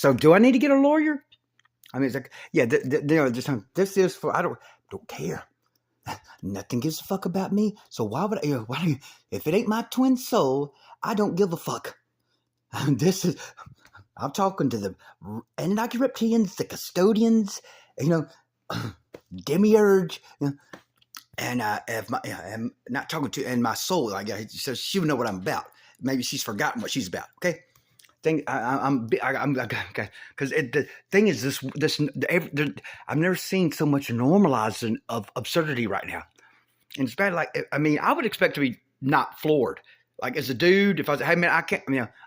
So do I need to get a lawyer? I mean, it's like, yeah, this is for, I don't care. Nothing gives a fuck about me. So why would I, if it ain't my twin soul, I don't give a fuck. I'm talking to the Anunnaki reptilians, the custodians, demiurge, and I'm not talking to, and my soul, so she would know what I'm about. Maybe she's forgotten what she's about. Okay. I'm okay. Because the thing is, I've never seen so much normalizing of absurdity right now. And it's bad. Like, I mean, I would expect to be not floored. Like, as a dude, if I was, hey man, I can't,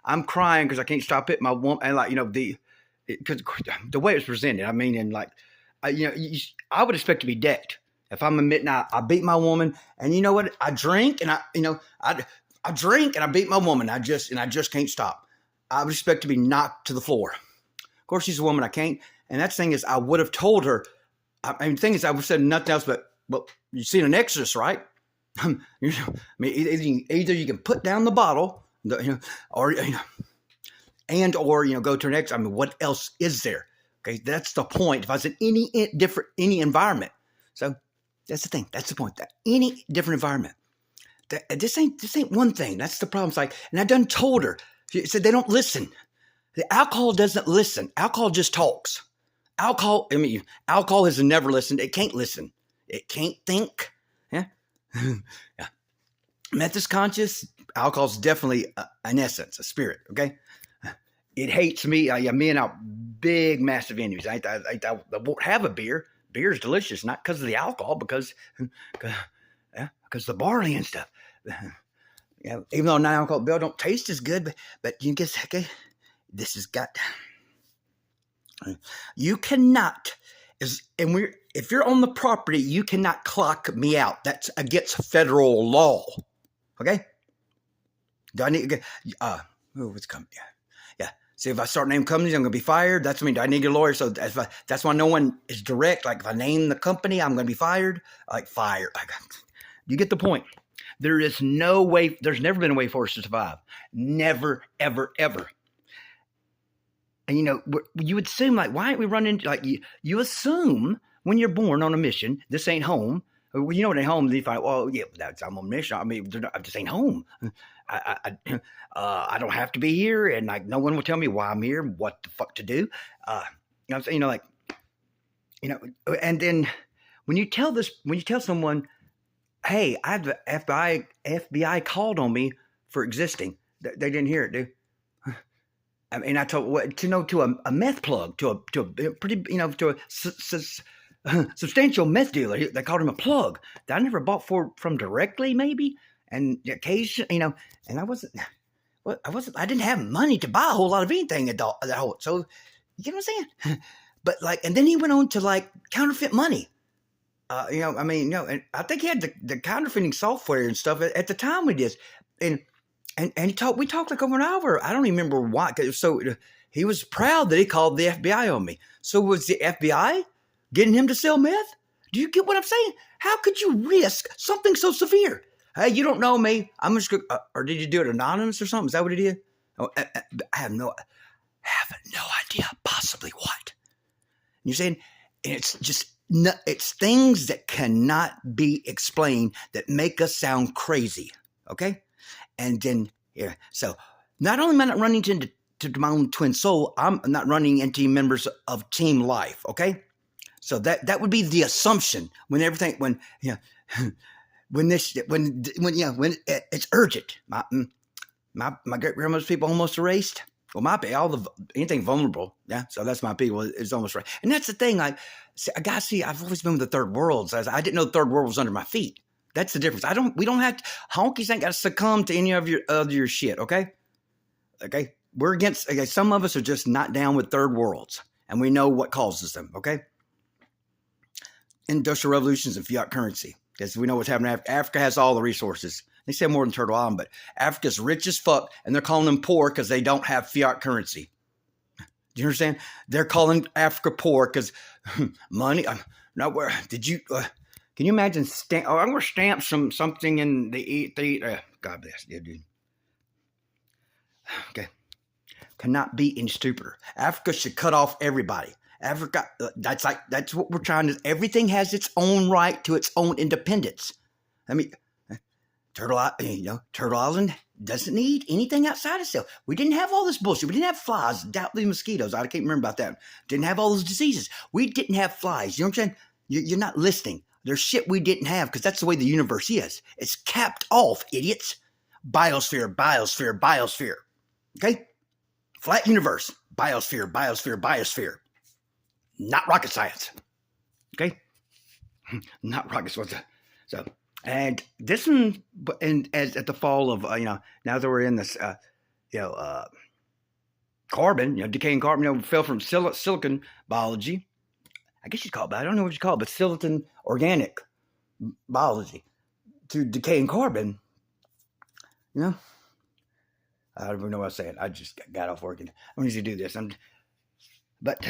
I'm crying because I can't stop hitting my woman, and because the way it's presented, I mean, and like, I would expect to be decked. If I'm admitting I beat my woman, and you know what, I drink, and I drink and I beat my woman, I just can't stop. I would expect to be knocked to the floor. Of course, she's a woman. I can't. And that thing is, I would have told her. I mean, the thing is, I would have said nothing else but, well, you've seen an Exorcist, right? I mean, either you can put down the bottle, or go to an Exorcist. I mean, what else is there? Okay, that's the point. If I was in any environment, so that's the thing. That's the point. That any different environment, this ain't one thing. That's the problem. It's like, and I done told her. She said they don't listen. The alcohol doesn't listen. Alcohol just talks. Alcohol has never listened. It can't listen. It can't think. Yeah. Yeah. Meth is conscious. Alcohol is definitely an essence, a spirit. Okay. It hates me. Me and I big, massive enemies. I won't have a beer. Beer is delicious, not because of the alcohol, because the barley and stuff. Yeah, even though non-alcoholic beer don't taste as good, but you guess, okay, this has got. You cannot, if you're on the property, you cannot clock me out. That's against federal law. Okay. Do I need? What's coming? Yeah. See, if I start naming companies, I'm going to be fired. That's do I need a lawyer? So that's why no one is direct. Like if I name the company, I'm going to be fired. Like fired. You get the point. There is no way, there's never been a way for us to survive. Never, ever, ever. And you would assume, like, why aren't we running, like, you assume when you're born on a mission, this ain't home. Well, you know what ain't home, then you find, well, yeah, I'm on a mission. I mean, this ain't home. I don't have to be here, and like, no one will tell me why I'm here, what the fuck to do. I'm saying, and then when you tell someone, hey, I had the FBI called on me for existing. They didn't hear it, dude. I mean, I told to a meth plug, to a pretty, to a substantial meth dealer. They called him a plug that I never bought from directly, maybe. And occasionally, and I didn't have money to buy a whole lot of anything at that whole. So, you know what I'm saying? But like, and then he went on to like counterfeit money. And I think he had the counterfeiting software and stuff at the time we did. And we talked like over an hour. I don't even remember why. So he was proud that he called the FBI on me. So was the FBI getting him to sell meth? Do you get what I'm saying? How could you risk something so severe? Hey, you don't know me. I'm just going or did you do it anonymous or something? Is that what he did? Oh, I have no idea possibly what. And you're saying, and it's just, it's things that cannot be explained that make us sound crazy. Okay. And then, yeah. So not only am I not running into my own twin soul, I'm not running into members of Team Life. Okay. So that would be the assumption when it's urgent. My great grandmother's people almost erased. Well, anything vulnerable. Yeah. So that's my people is almost right. And that's the thing. Like, I've always been with the third world. So I didn't know the third world was under my feet. That's the difference. We don't have to, honkies ain't got to succumb to any of your shit. Okay. Okay. We're against, okay. Some of us are just not down with third worlds and we know what causes them. Okay. Industrial revolutions and fiat currency. Because we know what's happening. Africa has all the resources. They say more than Turtle Island, but Africa's rich as fuck and they're calling them poor because they don't have fiat currency. Do you understand? They're calling Africa poor because money. Not where did you? Can you imagine? I'm going to stamp something in the God bless, yeah, dude. Okay, cannot be any stupider. Africa should cut off everybody. Africa, that's what we're trying to. Everything has its own right to its own independence. I mean, Turtle Island doesn't need anything outside itself. We didn't have all this bullshit. We didn't have flies, doubtly mosquitoes. I can't remember about that. Didn't have all those diseases. We didn't have flies. You know what I'm saying? You're not listening. There's shit we didn't have because that's the way the universe is. It's capped off, idiots. Biosphere, biosphere, biosphere. Okay? Flat universe. Biosphere, biosphere, biosphere. Not rocket science. Okay? Not rocket science. So, and this one, and as at the fall of, now that we're in this, carbon, decaying carbon, fell from silicon biology. I guess you'd call it, but I don't know what you call it, but silicon organic biology to decaying carbon. I don't even know what I'm saying. I just got off working. I need to do this. But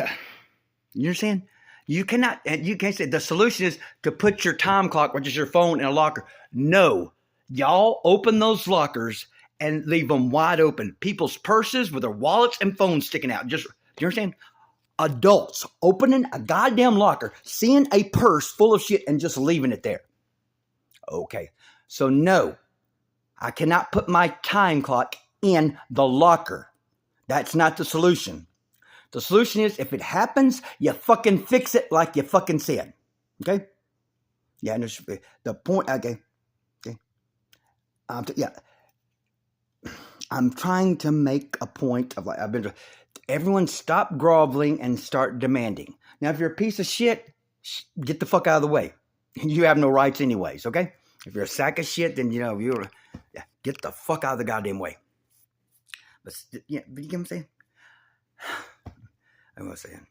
you understand? You can't say the solution is to put your time clock, which is your phone, in a locker. No, y'all open those lockers and leave them wide open. People's purses with their wallets and phones sticking out. Do you understand? Adults opening a goddamn locker, seeing a purse full of shit and just leaving it there. Okay, so no, I cannot put my time clock in the locker. That's not the solution. The solution is, if it happens, you fucking fix it like you fucking said. Okay? Yeah, and the point, okay. I'm trying to make a point of everyone stop groveling and start demanding. Now, if you're a piece of shit, get the fuck out of the way. You have no rights anyways, okay? If you're a sack of shit, then, get the fuck out of the goddamn way. But you get what I'm saying? I'm what I'm saying.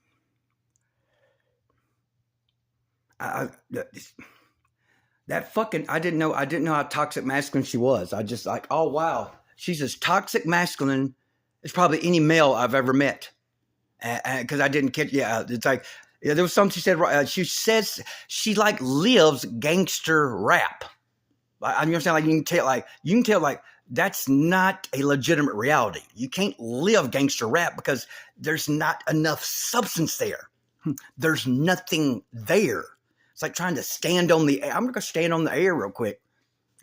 That fucking, I didn't know how toxic masculine she was. I just oh, wow. She's as toxic masculine as probably any male I've ever met. Because I didn't catch, it's there was something she said, she says she lives gangster rap. I understand, you can tell, that's not a legitimate reality. You can't live gangster rap because there's not enough substance there. There's nothing there. It's like trying to stand on the air. I'm going to stand on the air real quick.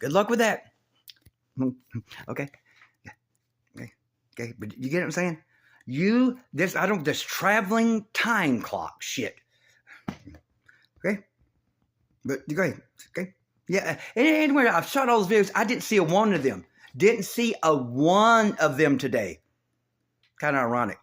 Good luck with that. Okay. Okay. But you get what I'm saying? This traveling time clock shit. Okay. But great. Okay. Yeah. And anyway, I've shot all those videos. I didn't see a one of them. Didn't see a one of them today. Kind of ironic.